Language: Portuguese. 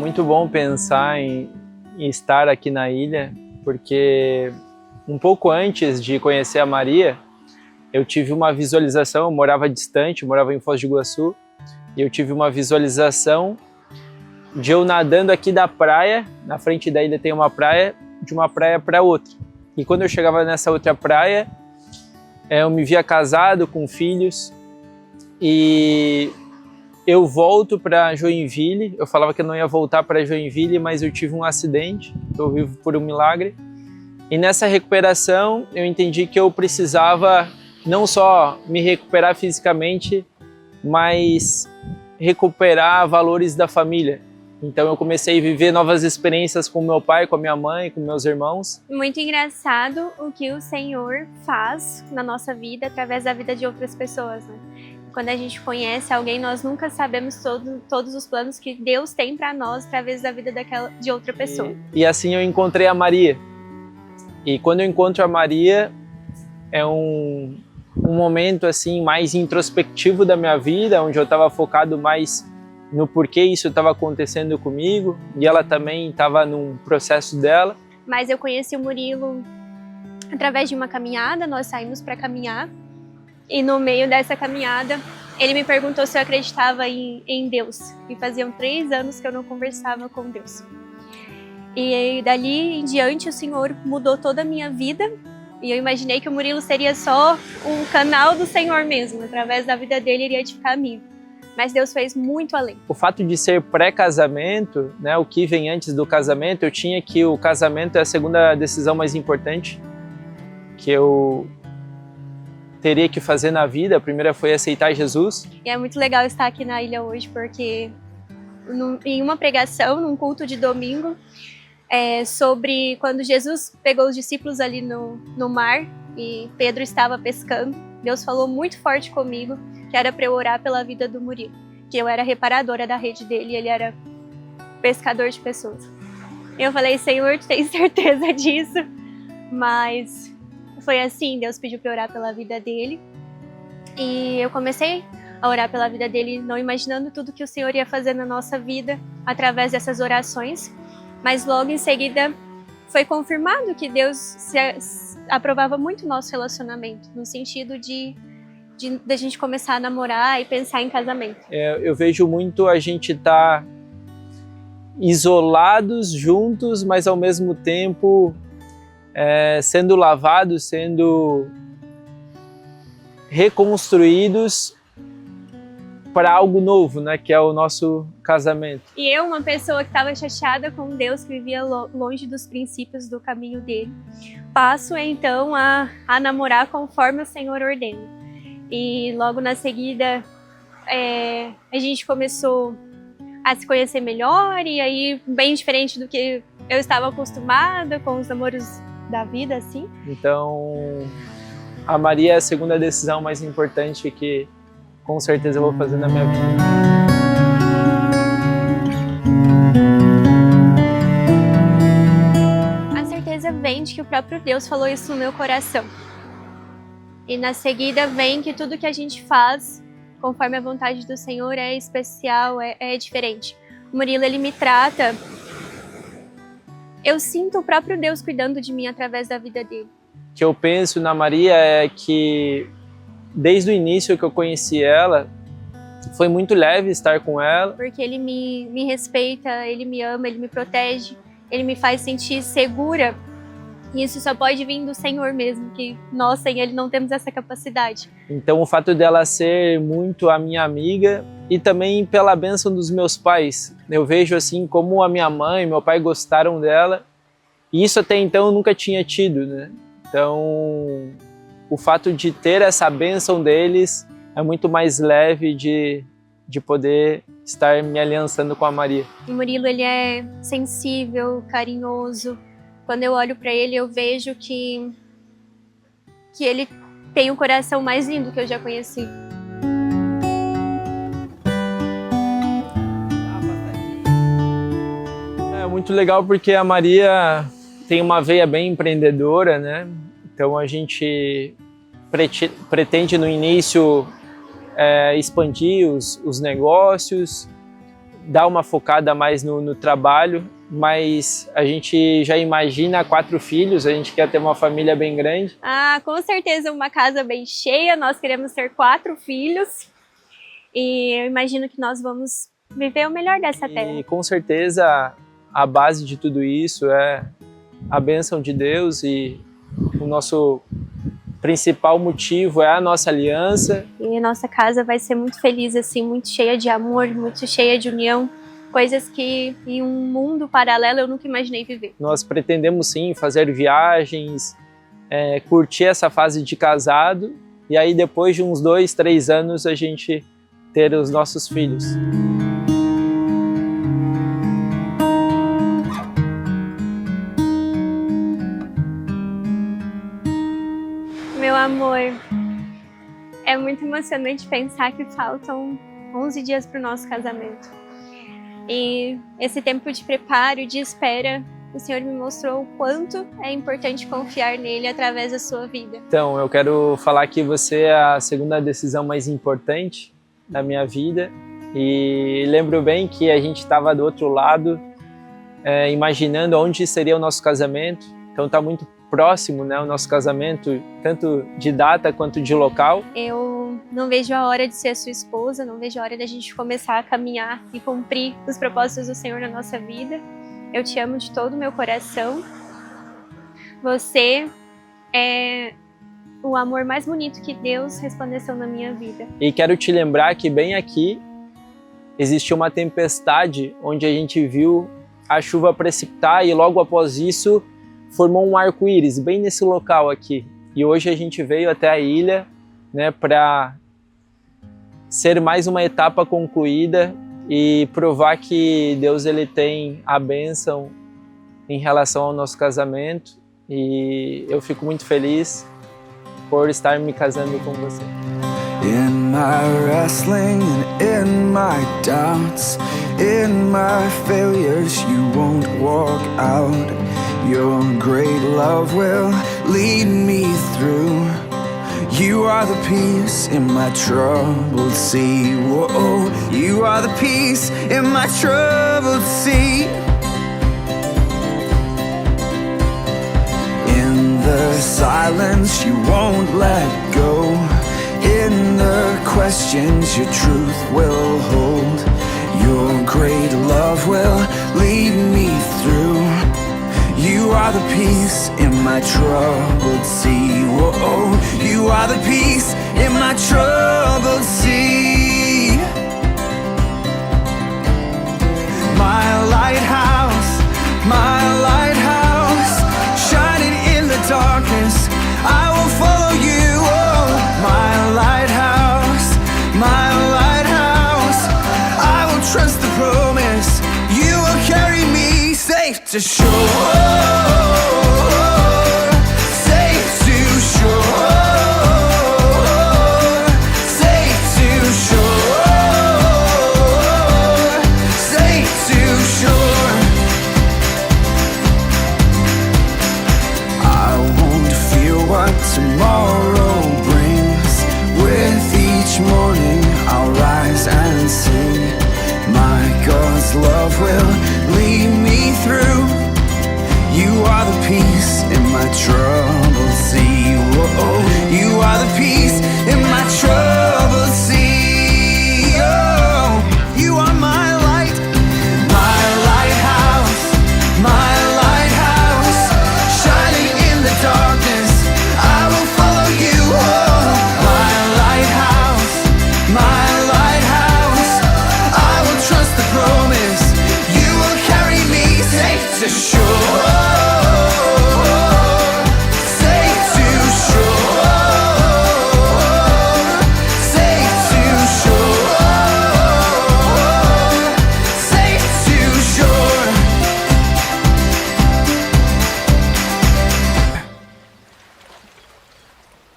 muito bom pensar em estar aqui na ilha, porque um pouco antes de conhecer a Maria, eu tive uma visualização. Eu morava distante, eu morava em Foz do Iguaçu, e eu tive uma visualização de eu nadando aqui da praia. Na frente da ilha tem uma praia, de uma praia para outra. E quando eu chegava nessa outra praia, eu me via casado, com filhos, e eu volto para Joinville. Eu falava que eu não ia voltar para Joinville, mas eu tive um acidente, eu vivo por um milagre. E nessa recuperação eu entendi que eu precisava não só me recuperar fisicamente, mas recuperar valores da família. Então eu comecei a viver novas experiências com meu pai, com a minha mãe, com meus irmãos. Muito engraçado o que o Senhor faz na nossa vida através da vida de outras pessoas, né? Quando a gente conhece alguém, nós nunca sabemos todos os planos que Deus tem para nós através da vida de outra pessoa. E assim eu encontrei a Maria. E quando eu encontro a Maria, é um momento assim mais introspectivo da minha vida, onde eu estava focado mais no porquê isso estava acontecendo comigo, e ela também estava num processo dela. Mas eu conheci o Murilo através de uma caminhada. Nós saímos para caminhar, e no meio dessa caminhada ele me perguntou se eu acreditava em Deus, e faziam 3 anos que eu não conversava com Deus. E dali em diante o Senhor mudou toda a minha vida, e eu imaginei que o Murilo seria só um canal do Senhor mesmo, através da vida dele iria edificar a minha. Mas Deus fez muito além. O fato de ser pré-casamento, né, o que vem antes do casamento, eu tinha que o casamento é a segunda decisão mais importante que eu teria que fazer na vida. A primeira foi aceitar Jesus. E é muito legal estar aqui na ilha hoje, porque em uma pregação, num culto de domingo, sobre quando Jesus pegou os discípulos ali no mar e Pedro estava pescando, Deus falou muito forte comigo que era para eu orar pela vida do Murilo, que eu era reparadora da rede dele e ele era pescador de pessoas. Eu falei: Senhor, tu tens certeza disso? Mas foi assim, Deus pediu para eu orar pela vida dele, e eu comecei a orar pela vida dele, não imaginando tudo que o Senhor ia fazer na nossa vida através dessas orações. Mas logo em seguida foi confirmado que Deus aprovava muito o nosso relacionamento, no sentido de a gente começar a namorar e pensar em casamento. Eu vejo muito a gente estar isolados, juntos, mas ao mesmo tempo sendo lavados, sendo reconstruídos para algo novo, né, que é o nosso casamento. E eu, uma pessoa que estava chateada com Deus, que vivia longe dos princípios do caminho dele, passo então a namorar conforme o Senhor ordena. E logo na seguida a gente começou a se conhecer melhor, e aí bem diferente do que eu estava acostumada com os namoros da vida, assim. Então a Maria é a segunda decisão mais importante que com certeza eu vou fazer na minha vida. A certeza vem de que o próprio Deus falou isso no meu coração. E na seguida vem que tudo que a gente faz, conforme a vontade do Senhor, é especial, é diferente. O Murilo, ele me trata... Eu sinto o próprio Deus cuidando de mim através da vida dele. O que eu penso na Maria é que, desde o início que eu conheci ela, foi muito leve estar com ela. Porque ele me respeita, ele me ama, ele me protege, ele me faz sentir segura. E isso só pode vir do Senhor mesmo, que nós sem ele não temos essa capacidade. Então o fato dela ser muito a minha amiga, e também pela bênção dos meus pais. Eu vejo assim como a minha mãe e meu pai gostaram dela, e isso até então eu nunca tinha tido, né? Então o fato de ter essa bênção deles é muito mais leve de poder estar me aliançando com a Maria. O Murilo, ele é sensível, carinhoso. Quando eu olho para ele, eu vejo que ele tem o coração mais lindo que eu já conheci. É muito legal porque a Maria tem uma veia bem empreendedora, né? Então a gente pretende no início expandir os negócios, dar uma focada mais no trabalho, mas a gente já imagina 4 filhos, a gente quer ter uma família bem grande. Ah, com certeza uma casa bem cheia, nós queremos ter 4 filhos e eu imagino que nós vamos viver o melhor dessa terra. E com certeza a base de tudo isso é a bênção de Deus e o nosso principal motivo é a nossa aliança. E a nossa casa vai ser muito feliz, assim, muito cheia de amor, muito cheia de união, coisas que em um mundo paralelo eu nunca imaginei viver. Nós pretendemos sim fazer viagens, curtir essa fase de casado e aí depois de uns 2, 3 anos a gente ter os nossos filhos. Meu amor, é muito emocionante pensar que faltam 11 dias para o nosso casamento. E esse tempo de preparo, de espera, o Senhor me mostrou o quanto é importante confiar nele através da sua vida. Então, eu quero falar que você é a segunda decisão mais importante da minha vida. E lembro bem que a gente estava do outro lado, imaginando onde seria o nosso casamento. Então está muito próximo, né, o nosso casamento, tanto de data quanto de local. Eu não vejo a hora de ser a sua esposa, não vejo a hora da gente começar a caminhar e cumprir os propósitos do Senhor na nossa vida. Eu te amo de todo o meu coração. Você é o amor mais bonito que Deus resplandeceu na minha vida. E quero te lembrar que bem aqui existiu uma tempestade onde a gente viu a chuva precipitar e logo após isso formou um arco-íris bem nesse local aqui. E hoje a gente veio até a ilha, né, para ser mais uma etapa concluída e provar que Deus ele tem a bênção em relação ao nosso casamento. E eu fico muito feliz por estar me casando com você. In my wrestling and in my doubts, in my failures, you won't walk out. Your great love will lead me through. You are the peace in my troubled sea. Whoa, you are the peace in my troubled sea. In the silence, you won't let go. In the questions, your truth will hold. Your great love will lead me through. You are the peace in my troubled sea. Whoa, you are the peace in my troubled sea. My lighthouse, shining in the darkness, I will follow you. Oh, my lighthouse, I will trust the promise. You will carry me safe to shore. Safe to shore. Safe to shore. Safe to shore. I won't fear what tomorrow brings. With each morning I'll rise and sing. My God's love will lead me through. You are the peace in my troubled sea. Whoa, you are the peace in my troubled sea.